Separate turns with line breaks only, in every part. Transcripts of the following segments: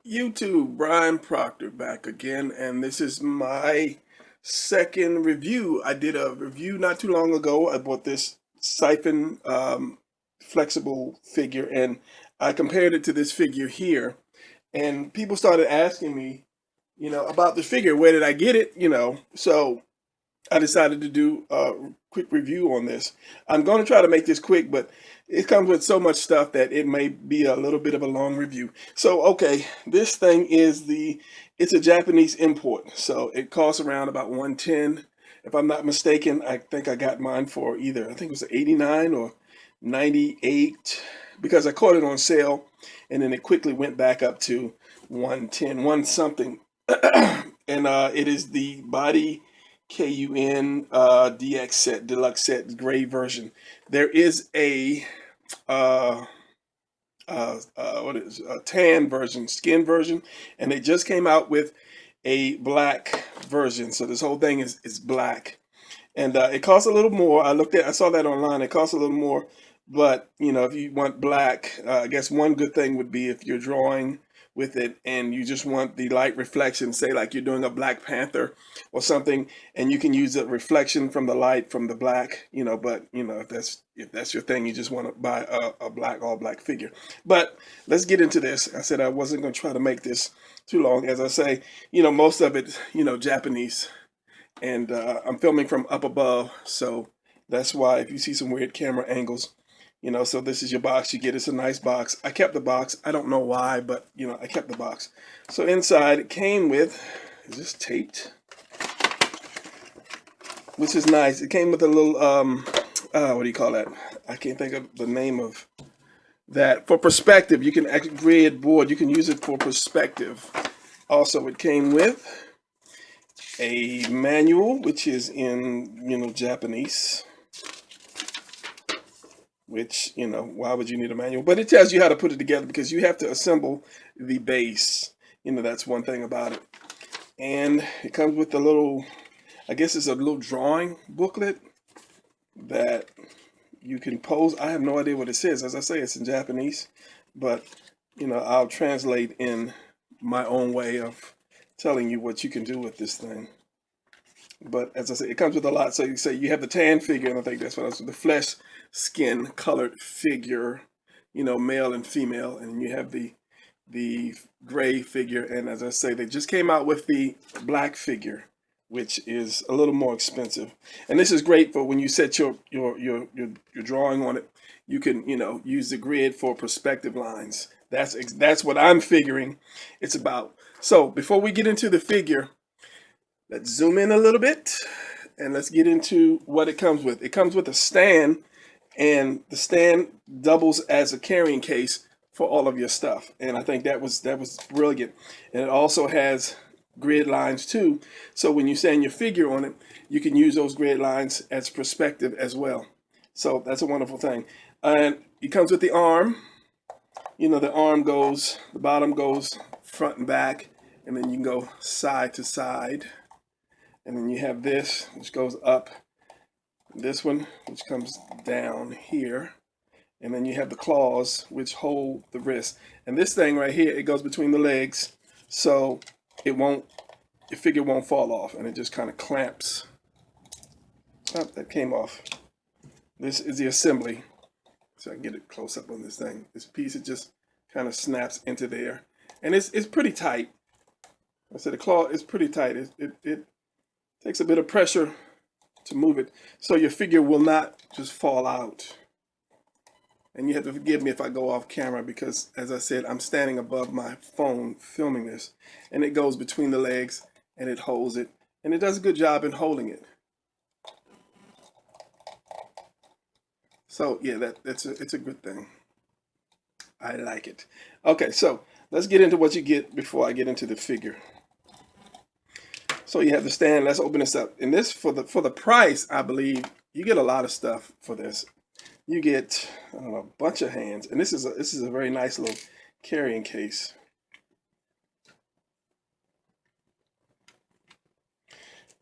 YouTube, Brian Proctor back again, and this is my second review. I did a review not too long ago. I bought this siphon flexible figure, and I compared it to this figure here, and people started asking me, about the figure. Where did I get it? So I decided to do a quick review on this. I'm going to try to make this quick, but it comes with so much stuff that it may be a little bit of a long review. So, okay, this thing is it's a Japanese import. So it costs around about 110. If I'm not mistaken, I think I got mine for either, I think it was 89 or 98 because I caught it on sale and then it quickly went back up to 110, one something. And it is the Body Kun DX set, deluxe set, gray version. There is uh, what is a tan version, skin version, and they just came out with a black version. So this whole thing is black, and it costs a little more. I saw that online. It costs a little more, but if you want black, I guess one good thing would be if you're drawing with it and you just want the light reflection, say like you're doing a Black Panther or something, and you can use the reflection from the light from the black, but if that's your thing, you just want to buy a all black figure. But let's get into this. I said I wasn't going to try to make this too long. As I say, most of it, Japanese, and I'm filming from up above, so that's why if you see some weird camera angles, so this is your box you get. It's a nice box. I kept the box. I don't know why, but I kept the box. So inside it came with, is this taped? Which is nice. It came with a little what do you call that? I can't think of the name of that. For perspective, you can actually grid board. You can use it for perspective. Also, it came with a manual, which is in Japanese. Which, why would you need a manual? But it tells you how to put it together because you have to assemble the base. That's one thing about it. And it comes with a little, I guess it's a little drawing booklet that you can pose. I have no idea what it says. As I say, it's in Japanese, but I'll translate in my own way of telling you what you can do with this thing. But as I say, it comes with a lot. So you say you have the tan figure, and I think that's what I was, the flesh skin colored figure, male and female, and you have the gray figure. And as I say, they just came out with the black figure, which is a little more expensive. And this is great for when you set your drawing on it. You can use the grid for perspective lines. That's what I'm figuring it's about. So before we get into the figure, let's zoom in a little bit and let's get into what it comes with. It comes with a stand, and the stand doubles as a carrying case for all of your stuff. And I think that was brilliant. And it also has grid lines too. So when you stand your figure on it, you can use those grid lines as perspective as well. So that's a wonderful thing. And it comes with the arm. The bottom goes front and back, and then you can go side to side. And then you have this, which goes up, this one, which comes down here. And then you have the claws, which hold the wrist. And this thing right here, it goes between the legs, so your figure won't fall off, and it just kind of clamps. Oh, that came off. This is the assembly. So I can get it close up on this thing. This piece, it just kind of snaps into there. And it's pretty tight. I said the claw is pretty tight. It takes a bit of pressure to move it, so your figure will not just fall out. And you have to forgive me if I go off camera because, as I said, I'm standing above my phone filming this, and it goes between the legs and it holds it, and it does a good job in holding it. So yeah, it's a good thing. I like it. Okay, so let's get into what you get before I get into the figure. So you have the stand. Let's open this up. And this, for the price, I believe you get a lot of stuff for this. You get a bunch of hands, and this is a very nice little carrying case.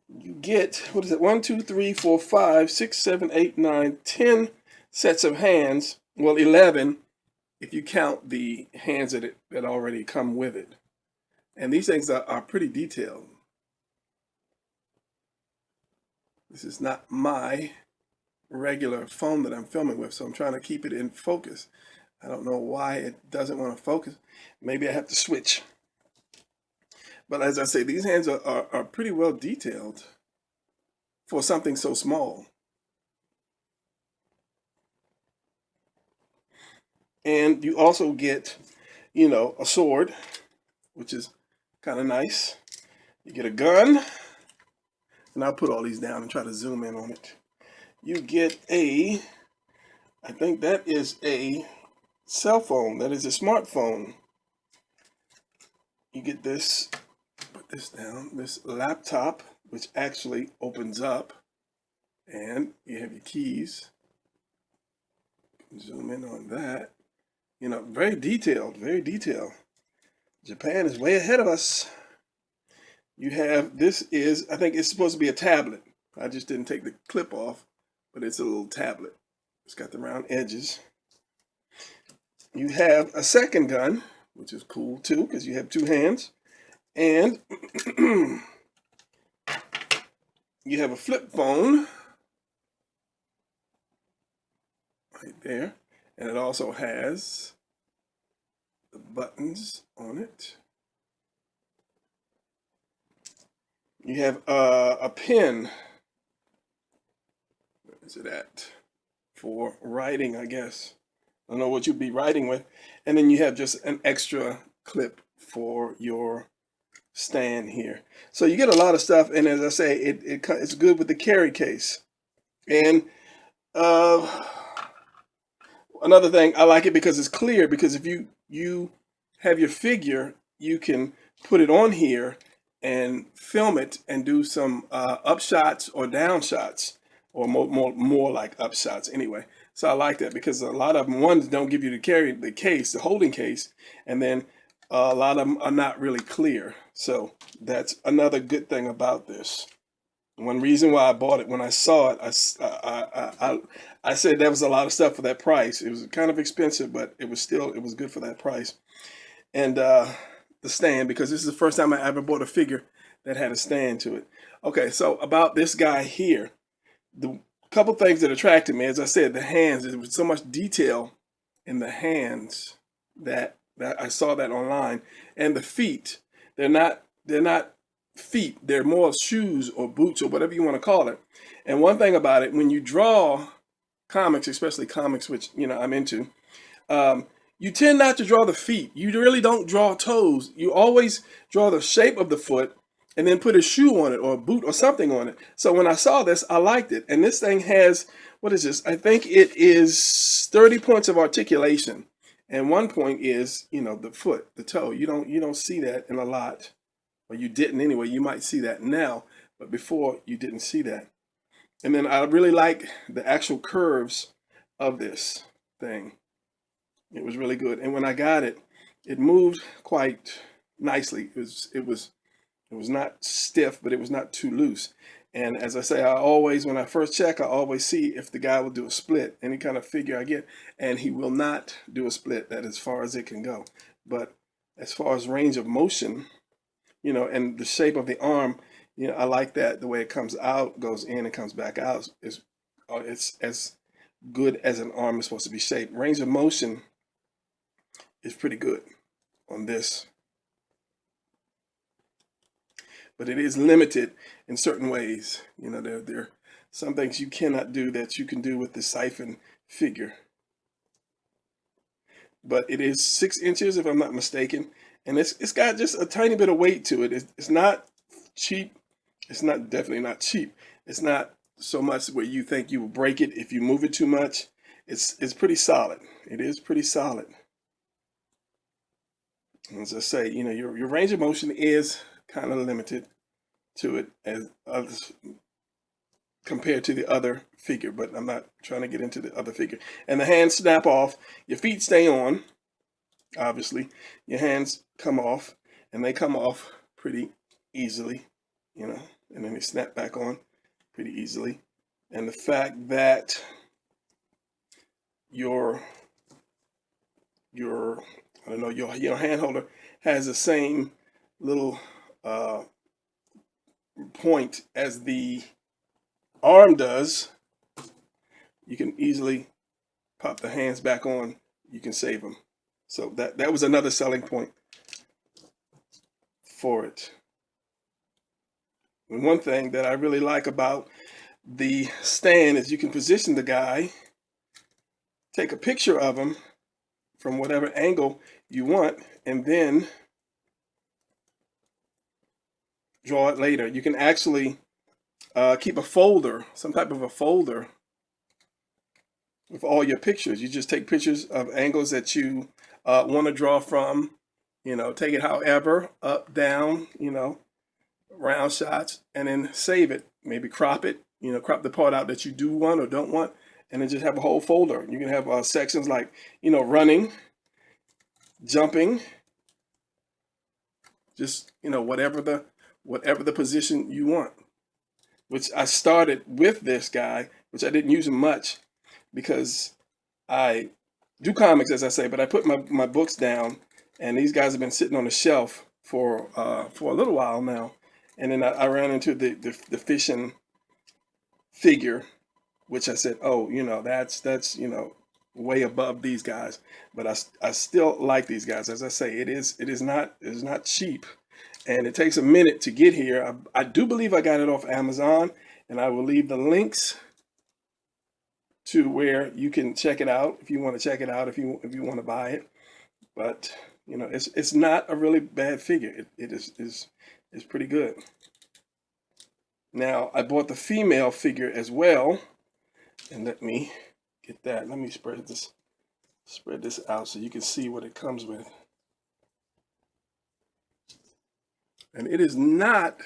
You get, what is it? 1, 2, 3, 4, 5, 6, 7, 8, 9, 10 sets of hands. Well, 11 if you count the hands that already come with it. And these things are pretty detailed. This is not my regular phone that I'm filming with, so I'm trying to keep it in focus. I don't know why it doesn't want to focus. Maybe I have to switch. But as I say, these hands are pretty well detailed for something so small. And you also get, you know, a sword, which is kind of nice. You get a gun, and I'll put all these down and try to zoom in on it. You get a, I think that is a cell phone. That is a smartphone. You get this, put this down, this laptop, which actually opens up, and you have your keys. Zoom in on that. You know, very detailed, very detailed. Japan is way ahead of us. You have, this is, I think it's supposed to be a tablet. I just didn't take the clip off, but it's a little tablet. It's got the round edges. You have a second gun, which is cool too, because you have two hands. And you have a flip phone right there. And it also has the buttons on it. You have a pen. Where is it at? For writing, I guess. I don't know what you'd be writing with. And then you have just an extra clip for your stand here. So you get a lot of stuff. And as I say, it's good with the carry case. And another thing, I like it because it's clear, because if you have your figure, you can put it on here and film it and do some up shots or down shots, or more like up shots anyway. So I like that, because a lot of them, ones don't give you the case, the holding case, and then a lot of them are not really clear. So that's another good thing about this. One reason why I bought it, when I saw it, I said there was a lot of stuff for that price. It was kind of expensive, but it was good for that price. And the stand, because this is the first time I ever bought a figure that had a stand to it. Okay, so about this guy here, the couple things that attracted me, as I said, the hands. There was so much detail in the hands that I saw that online, and the feet. They're not feet. They're more shoes or boots or whatever you want to call it. And one thing about it, when you draw comics, especially comics, which I'm into, you tend not to draw the feet. You really don't draw toes. You always draw the shape of the foot and then put a shoe on it or a boot or something on it. So when I saw this, I liked it. And this thing has, what is this? I think it is 30 points of articulation. And one point is, the foot, the toe. You don't see that in a lot. Or you didn't anyway. You might see that now, but before you didn't see that. And then I really like the actual curves of this thing. It was really good. And when I got it, it moved quite nicely. It was not stiff, but it was not too loose. And as I say, when I first check, I always see if the guy will do a split, any kind of figure I get, and he will not do a split. That is as far as it can go. But as far as range of motion, and the shape of the arm, I like that. The way it comes out, goes in, and comes back out. It's as good as an arm is supposed to be shaped. Range of motion is pretty good on this. But it is limited in certain ways. There are some things you cannot do that you can do with the siphon figure. But it is 6 inches, if I'm not mistaken. And it's got just a tiny bit of weight to it. It's not cheap. It's definitely not cheap. It's not so much where you think you will break it if you move it too much. It's pretty solid. It is pretty solid. As I say, your range of motion is kind of limited to it as others compared to the other figure, but I'm not trying to get into the other figure. And the hands snap off. Your feet stay on. Obviously, your hands come off, and they come off pretty easily, and then they snap back on pretty easily. And the fact that your hand holder has the same little point as the arm does, you can easily pop the hands back on. You can save them. So that was another selling point for it. And one thing that I really like about the stand is you can position the guy, take a picture of him from whatever angle you want, and then draw it later. You can actually keep a folder, some type of a folder with all your pictures. You just take pictures of angles that you want to draw from, take it however, up, down, round shots, and then save it. Maybe crop it, crop the part out that you do want or don't want, and then just have a whole folder. You can have sections like, running, jumping, just, whatever the position you want. Which I started with this guy, which I didn't use him much because I do comics, as I say, but I put my books down, and these guys have been sitting on the shelf for a little while now. And then I ran into the fishing figure, which I said, oh, that's way above these guys. But I still like these guys. As I say, it is not cheap. And it takes a minute to get here. I do believe I got it off Amazon, and I will leave the links to where you can check it out if you want to check it out, if you want to buy it. But it's not a really bad figure. It is pretty good. Now I bought the female figure as well, and let me get that. Let me spread this out so you can see what it comes with. And it is not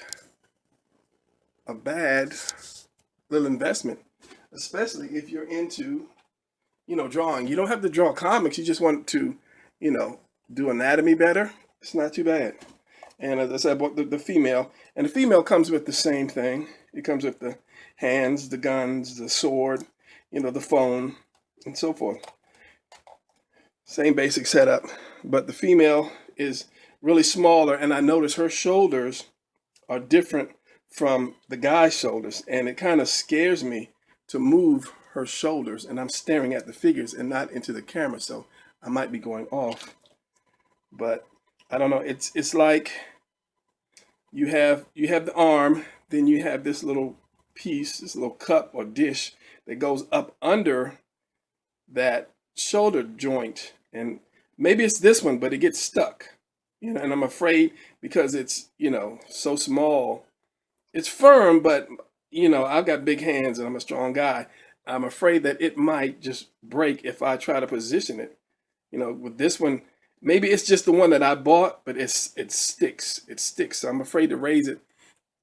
a bad little investment, especially if you're into, drawing. You don't have to draw comics. You just want to, do anatomy better. It's not too bad. And as I said, I bought the female. And the female comes with the same thing. It comes with the hands, the guns, the sword, the phone, and so forth. Same basic setup. But the female is really smaller, and I notice her shoulders are different from the guy's shoulders, and it kind of scares me to move her shoulders, and I'm staring at the figures and not into the camera, so I might be going off. But I don't know, it's like you have the arm, then you have this little piece, this little cup or dish that goes up under that shoulder joint, and maybe it's this one, but it gets stuck. And I'm afraid because it's, so small, it's firm, but, I've got big hands and I'm a strong guy. I'm afraid that it might just break if I try to position it. With this one, maybe it's just the one that I bought, but it sticks. It sticks. So I'm afraid to raise it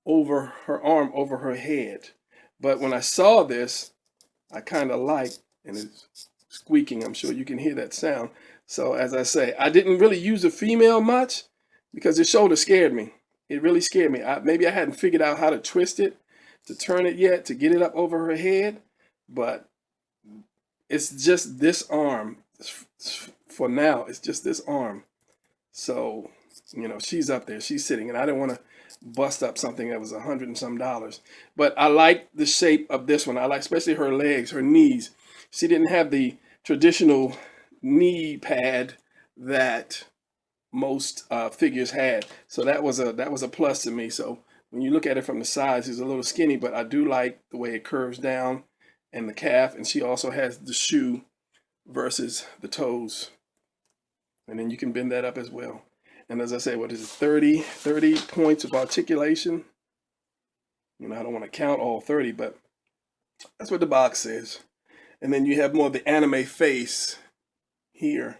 over her arm, over her head. But when I saw this, I kind of liked, and it's squeaking. I'm sure you can hear that sound. So as I say, I didn't really use the female much because the shoulder scared me. It really scared me. Maybe I hadn't figured out how to twist it, to turn it yet, to get it up over her head. But it's just this arm. For now, it's just this arm. So, she's up there. She's sitting. And I didn't want to bust up something that was $100 and some. But I like the shape of this one. I like especially her legs, her knees. She didn't have the traditional knee pad that most figures had, so that was a plus to me. So when you look at it from the sides, it's a little skinny, but I do like the way it curves down and the calf, and she also has the shoe versus the toes, and then you can bend that up as well. And as I say, what is it, 30 points of articulation? I don't want to count all 30, but that's what the box says. And then you have more of the anime face here,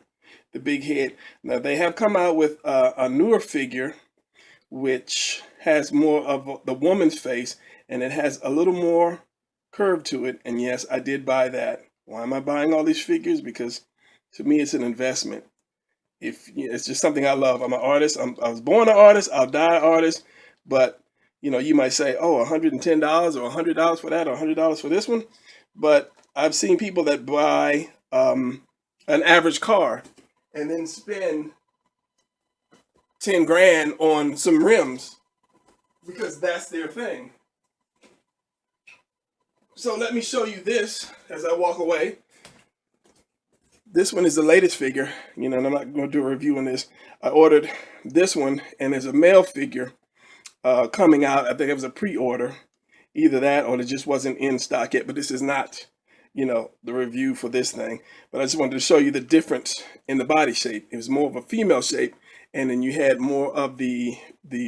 the big head. Now they have come out with a newer figure which has more of the woman's face, and it has a little more curve to it. And yes, I did buy that. Why am I buying all these figures? Because to me it's an investment. It's just something I love. I'm an artist. I was born an artist. I'll die an artist. But you might say, oh, $110 or $100 for that, or $100 for this one. But I've seen people that buy an average car and then spend 10 grand on some rims because that's their thing. So let me show you this as I walk away. This one is the latest figure, and I'm not going to do a review on this. I ordered this one, and there's a male figure coming out. I think it was a pre-order, either that or it just wasn't in stock yet. But this is not, the review for this thing. But I just wanted to show you the difference in the body shape. It was more of a female shape, and then you had more of the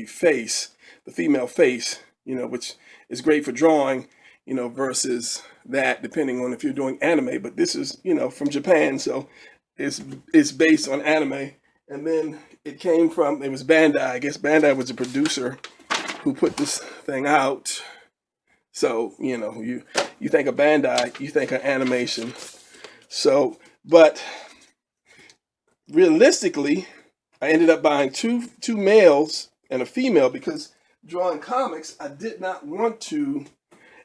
face, the female face, which is great for drawing, versus that, depending on if you're doing anime. But this is, from Japan, so it's based on anime. And then it was Bandai. I guess Bandai was the producer who put this thing out. So, you think of Bandai, you think of animation. So, but realistically, I ended up buying two males and a female because drawing comics, I did not want to.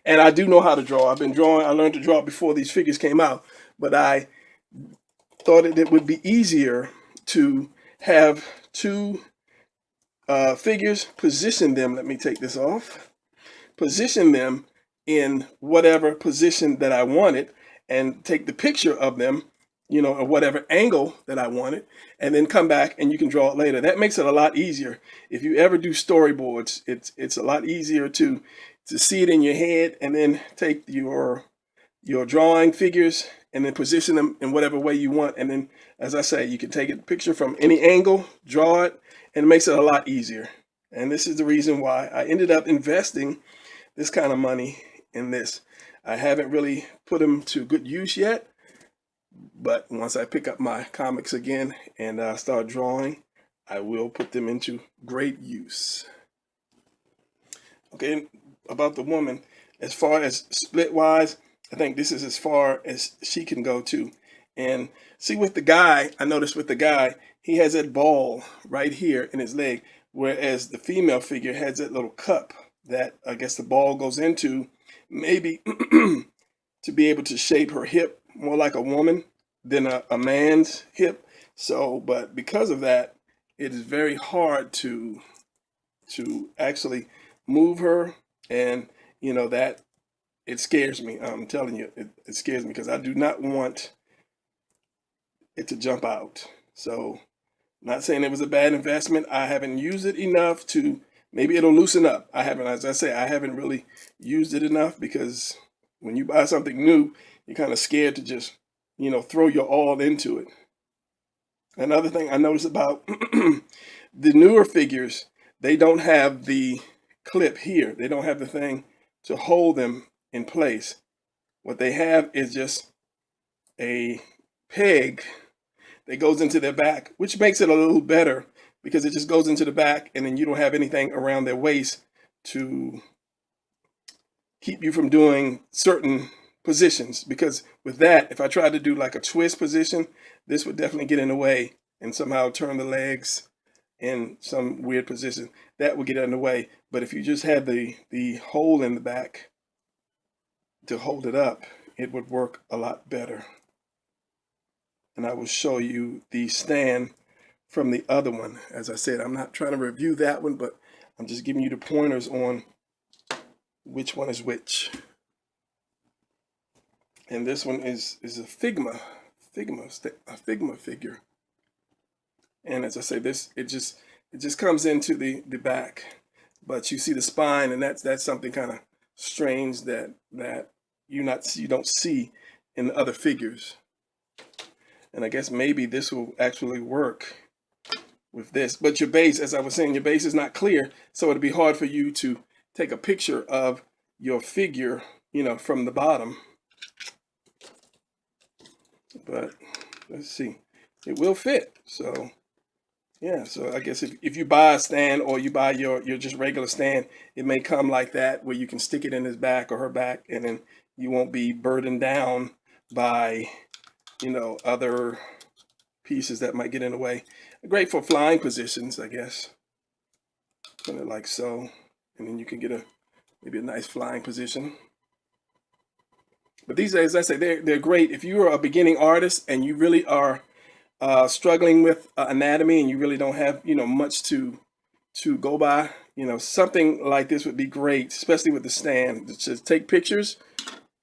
And I do know how to draw. I've been drawing. I learned to draw before these figures came out. But I thought it would be easier to have two figures, position them. Let me take this off. Position them in whatever position that I wanted and take the picture of them, or whatever angle that I wanted, and then come back and you can draw it later. That makes it a lot easier. If you ever do storyboards, it's a lot easier to see it in your head and then take your drawing figures and then position them in whatever way you want. And then, as I say, you can take a picture from any angle, draw it, and it makes it a lot easier. And this is the reason why I ended up investing this kind of money in this. I haven't really put them to good use yet, but once I pick up my comics again and start drawing, I will put them into great use. Okay, about the woman, as far as split wise, I think this is as far as she can go too. And see, with the guy, I noticed with the guy, he has that ball right here in his leg, whereas the female figure has that little cup that I guess the ball goes into, maybe to be able to shape her hip more like a woman than a man's hip. So, but because of that, it is very hard to actually move her. And that it scares me. I'm telling you, it scares me because I do not want it to jump out. So, not saying it was a bad investment. I haven't used it enough to, maybe it'll loosen up. As I say, I haven't really used it enough because when you buy something new, you're kind of scared to just, throw your all into it. Another thing I noticed about the newer figures, they don't have the clip here. They don't have the thing to hold them in place. What they have is just a peg that goes into their back, which makes it a little better because it just goes into the back and then you don't have anything around their waist to keep you from doing certain positions. Because with that, if I tried to do like a twist position, this would definitely get in the way and somehow turn the legs in some weird position. That would get in the way. But if you just had the hole in the back to hold it up, it would work a lot better. And I will show you the stand from the other one. As I said, I'm not trying to review that one, but I'm just giving you the pointers on which one is which. And this one is a Figma figure. And as I say, it just comes into the back, but you see the spine, and that's something kind of strange that you don't see in the other figures. And I guess maybe this will actually work with this. But your base, as I was saying, your base is not clear, so it'll be hard for you to take a picture of your figure, from the bottom. But let's see, it will fit. So yeah, so I guess if you buy a stand or you buy your just regular stand, it may come like that where you can stick it in his back or her back, and then you won't be burdened down by other pieces that might get in the way. Great for flying positions, I guess. Put it like so, and then you can get maybe a nice flying position. But these days, as I say, they're great if you are a beginning artist and you really are struggling with anatomy and you really don't have, much to go by, something like this would be great, especially with the stand. Just take pictures,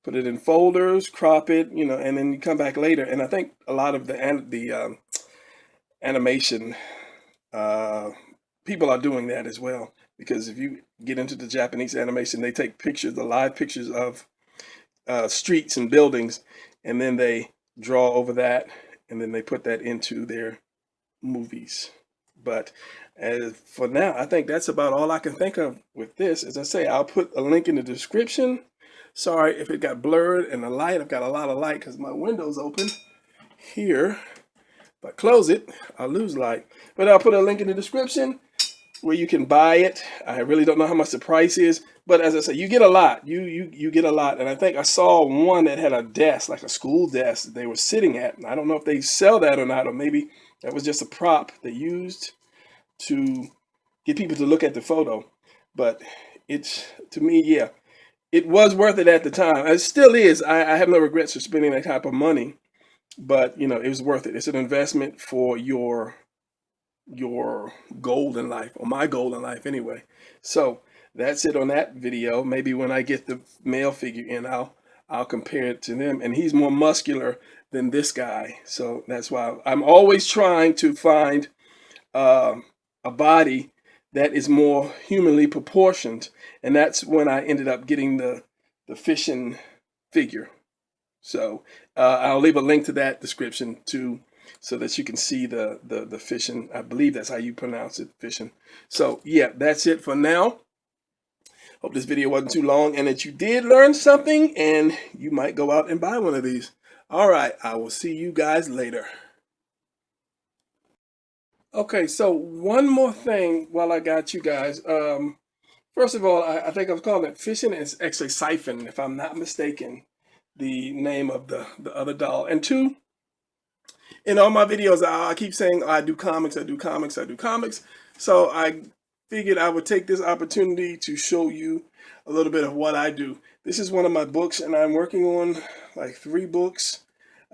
put it in folders, crop it, and then you come back later. And I think a lot of the animation people are doing that as well, because if you get into the Japanese animation, they take pictures, the live pictures of streets and buildings, and then they draw over that, and then they put that into their movies. But as for now, I think that's about all I can think of with this. As I say, I'll put a link in the description. Sorry if it got blurred and the light. I've got a lot of light because my window's open here. If I close it, I'll lose light. But I'll put a link in the description where you can buy it. I really don't know how much the price is, but as I say, you get a lot. You get a lot. And I think I saw one that had a desk, like a school desk that they were sitting at. And I don't know if they sell that or not, or maybe that was just a prop they used to get people to look at the photo. But it's, to me, yeah, it was worth it at the time. It still is. I have no regrets for spending that type of money, but it was worth it. It's an investment for your goal in life, or my goal in life anyway. So that's it on that video. Maybe when I get the male figure in, I'll compare it to them. And he's more muscular than this guy, so that's why I'm always trying to find a body that is more humanly proportioned, and that's when I ended up getting the fishing figure. So I'll leave a link to that description too, so that you can see the fishing. I believe that's how you pronounce it, fishing. So yeah, that's it for now. Hope this video wasn't too long and that you did learn something and you might go out and buy one of these. All right, I will see you guys later. Okay, so one more thing while I got you guys. First of all, I think I was calling it fishing. It's actually siphon, if I'm not mistaken, the name of the other doll. And two, in all my videos, I keep saying I do comics, I do comics, I do comics. So I figured I would take this opportunity to show you a little bit of what I do. This is one of my books, and I'm working on like 3 books.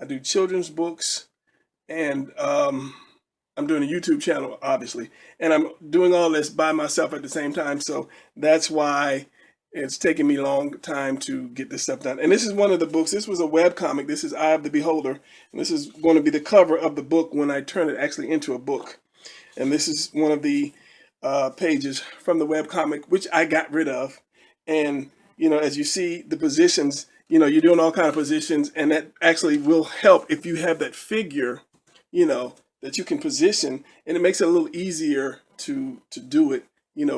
I do children's books, and I'm doing a YouTube channel, obviously, and I'm doing all this by myself at the same time. So that's why it's taken me a long time to get this stuff done. And this is one of the books. This was a web comic. This is Eye of the Beholder. And this is going to be the cover of the book when I turn it actually into a book. And this is one of the pages from the web comic, which I got rid of. And, as you see, the positions, you're doing all kinds of positions. And that actually will help if you have that figure, that you can position. And it makes it a little easier to do it,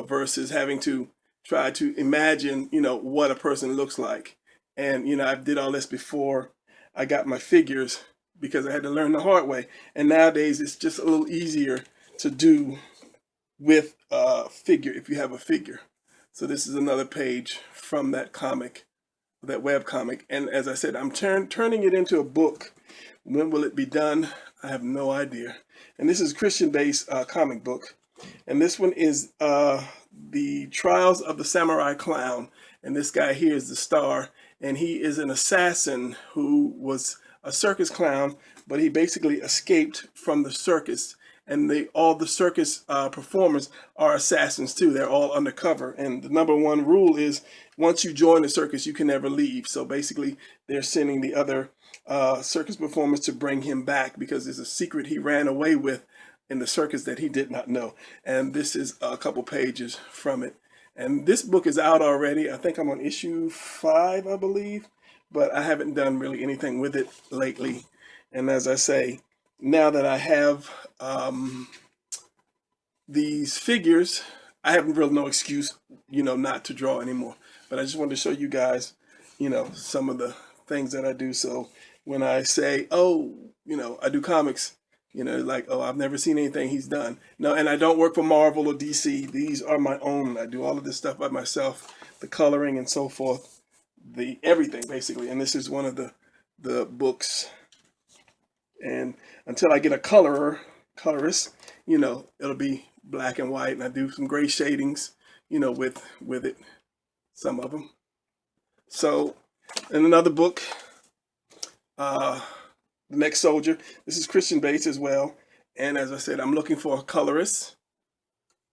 versus having to try to imagine, what a person looks like. And, I did all this before I got my figures because I had to learn the hard way. And nowadays it's just a little easier to do with a figure if you have a figure. So this is another page from that comic, that web comic. And as I said, I'm turning it into a book. When will it be done? I have no idea. And this is Christian-based comic book. And this one is the Trials of the Samurai Clown. And this guy here is the star. And he is an assassin who was a circus clown, but he basically escaped from the circus. And all the circus performers are assassins too. They're all undercover. And the #1 rule is once you join the circus, you can never leave. So basically, they're sending the other circus performers to bring him back because there's a secret he ran away with in the circus that he did not know. And this is a couple pages from it. And this book is out already. I think I'm on issue 5, I believe. But I haven't done really anything with it lately. And as I say, now that I have these figures, I have really no excuse, not to draw anymore. But I just wanted to show you guys, some of the things that I do. So when I say, oh, I do comics, like, oh, I've never seen anything he's done. No, and I don't work for Marvel or DC. These are my own. I do all of this stuff by myself, the coloring and so forth, everything basically. And this is one of the books. And until I get a colorist, it'll be black and white, and I do some gray shadings, with it, some of them. So in another book, The Next Soldier. This is Christian based as well. And as I said, I'm looking for a colorist.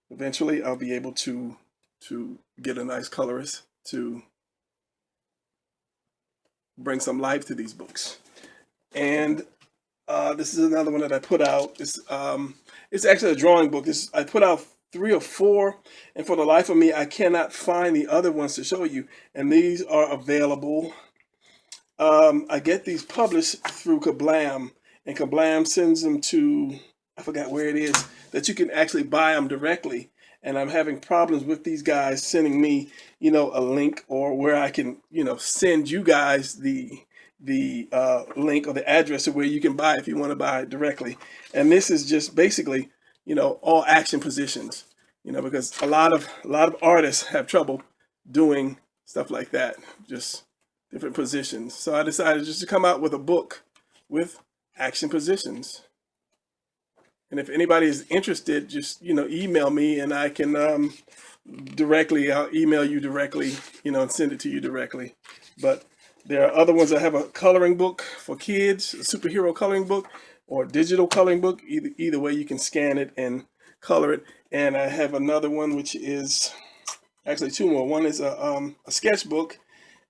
Eventually, I'll be able to get a nice colorist to bring some life to these books. And this is another one that I put out. It's actually a drawing book. I put out 3 or 4, and for the life of me, I cannot find the other ones to show you. And these are available. I get these published through Kablam, and Kablam sends them to, I forgot where it is, that you can actually buy them directly. And I'm having problems with these guys sending me, a link, or where I can, send you guys the link or the address of where you can buy if you want to buy it directly. And this is just basically, all action positions, because a lot of artists have trouble doing stuff like that, just different positions. So I decided just to come out with a book with action positions. And if anybody is interested, just, email me, and I can I'll email you directly, and send it to you directly. But there are other ones. I have a coloring book for kids, a superhero coloring book, or digital coloring book. Either way, you can scan it and color it. And I have another one, which is actually 2 more. One is a sketchbook,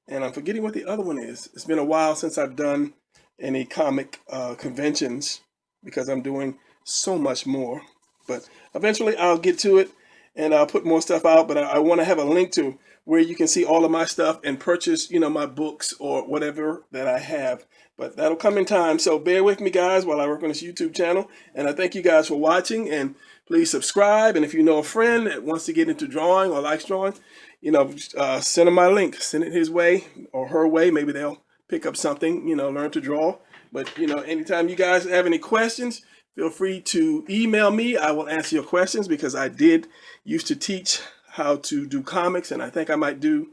and I'm forgetting what the other one is. It's been a while since I've done any comic conventions, because I'm doing so much more. But eventually I'll get to it, and I'll put more stuff out. But I want to have a link to where you can see all of my stuff and purchase, my books or whatever that I have. But that'll come in time. So bear with me, guys, while I work on this YouTube channel. And I thank you guys for watching. And please subscribe. And if you know a friend that wants to get into drawing or likes drawing, send them my link. Send it his way or her way. Maybe they'll pick up something, learn to draw. But, anytime you guys have any questions, feel free to email me. I will answer your questions, because I did used to teach how to do comics, and I think I might do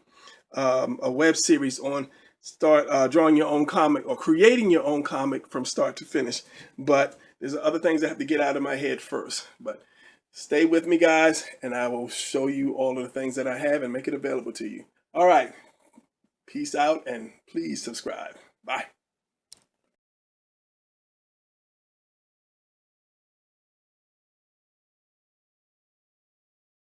a web series on drawing your own comic or creating your own comic from start to finish. But there's other things I have to get out of my head first. But stay with me, guys, and I will show you all of the things that I have and make it available to you. All right. Peace out, and please subscribe. Bye.